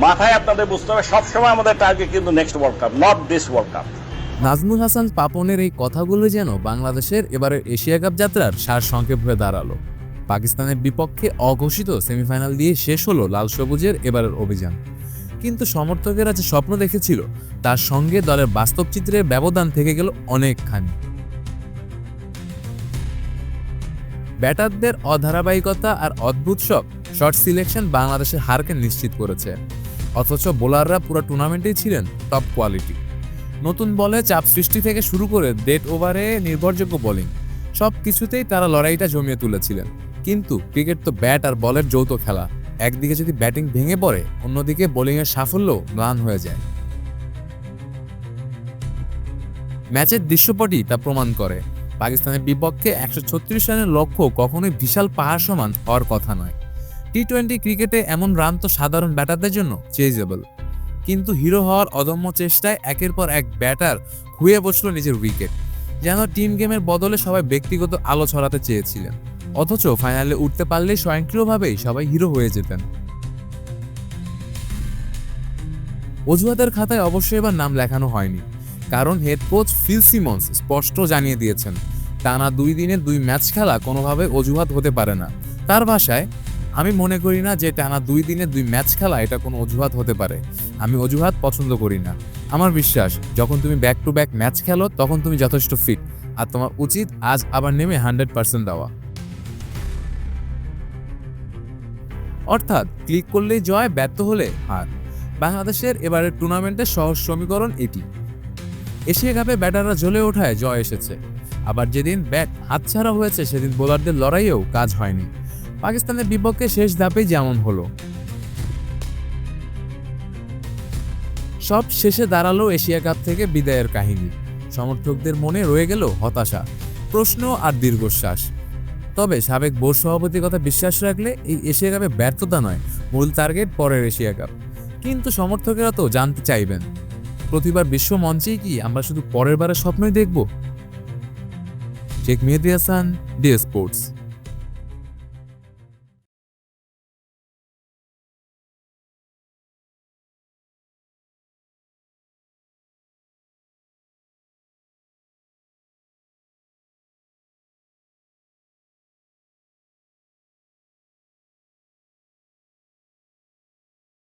মাথায় আপনাদের বুঝতে হবে সবসময় আমাদের টার্গেট কিন্তু next world cup, not this world cup. Najmul Hasan পাপনের এই কথাগুলো যেন বাংলাদেশের এবারের এশিয়া কাপ যাত্রার সারসংক্ষেপ হয়ে দাঁড়ালো। পাকিস্তানের বিপক্ষে অঘোষিত সেমিফাইনাল দিয়ে শেষ হলো লাল সবুজের এবারের অভিযান। কিন্তু সমর্থকেরা যে স্বপ্ন দেখেছিল তার সঙ্গে দলের বাস্তব চিত্রের ব্যবধান থেকে গেল অনেকখানি। ব্যাটারদের অধারাবাহিকতা আর অদ্ভুত সব শট সিলেকশন বাংলাদেশের হারকে নিশ্চিত করেছে, অথচ বোলাররা পুরো টুর্নামেন্টেই ছিলেন টপ কোয়ালিটি। নতুন বলে চাপ সৃষ্টি থেকে শুরু করে ডেড ওভারে নির্ভরযোগ্য বোলিং, সব কিছুতেই তারা লড়াইটা জমিয়ে তুলেছিলেন। কিন্তু ক্রিকেট তো ব্যাট আর বলের যৌথ খেলা, একদিকে যদি ব্যাটিং ভেঙে পড়ে অন্যদিকে বোলিংয়ের সাফল্য ম্লান হয়ে যায়। ম্যাচের দৃশ্যপটই তা প্রমাণ করে। পাকিস্তানের বিপক্ষে 136 রানের লক্ষ্য কখনোই বিশাল পাহাড় সমান হওয়ার কথা নয়। টি-20 ক্রিকেটে এমন রান তো সাধারণ ব্যাটারদের জন্য চেজেবল, কিন্তু হিরো হওয়ার অদম্য চেষ্টায় একের পর এক ব্যাটার খুঁয়ে বসল নিজের উইকেট। যেন টিম গেমের বদলে সবাই ব্যক্তিগত আলো ছড়াতে চেয়েছিলেন, অথচ ফাইনালে উঠতে পারলেই স্বয়ংক্রিয়ভাবেই সবাই হিরো হয়ে যেতেন। অজুহাতের খাতায় অবশ্যই এবার নাম লেখানো হয়নি, কারণ হেড কোচ ফিল সিমন্স স্পষ্ট জানিয়ে দিয়েছেন টানা 2 দিনে 2 ম্যাচ খেলা কোনোভাবে অজুহাত হতে পারে না। তার ভাষায়, আমি মনে করি না যে টানা 2 দিনে 2 ম্যাচ খেলা এটা কোনো অজুহাত হতে পারে। আমি অজুহাত পছন্দ করি না। আমার বিশ্বাস যখন তুমি ব্যাক টু ব্যাক ম্যাচ খেলো তখন তুমি যথেষ্ট ফিট, আর তোমার উচিত আজ আবার নেমে 100% দেওয়া। অর্থাৎ ক্লিক করলেই জয়, ব্যর্থ হলে হার। বাংলাদেশের এবারের টুর্নামেন্টের সহজ সমীকরণ এটি। এশিয়া কাপে ব্যাটাররা জ্বলে ওঠায় জয় এসেছে, আবার যেদিন ব্যাট হাতছাড়া হয়েছে সেদিন বোলারদের লড়াইয়েও কাজ হয়নি। পাকিস্তানের বিপক্ষে শেষ ধাপেই যেমন হলো। সব শেষে দাঁড়ালো এশিয়া কাপ থেকে বিদায়ের কাহিনী। সমর্থকদের মনে রয়ে গেল হতাশা, প্রশ্ন আর দীর্ঘশ্বাস। তবে সাবেক বোর্ড সভাপতির কথা বিশ্বাস রাখলে এই এশিয়া কাপে ব্যর্থতা নয়, মূল টার্গেট পরের এশিয়া কাপ। কিন্তু সমর্থকেরা তো জানতে চাইবেন, প্রতিবার বিশ্ব মঞ্চেই কি আমরা শুধু পরের বারের স্বপ্নই দেখব? শেখ মেহেদী হাসান, ডি স্পোর্টস।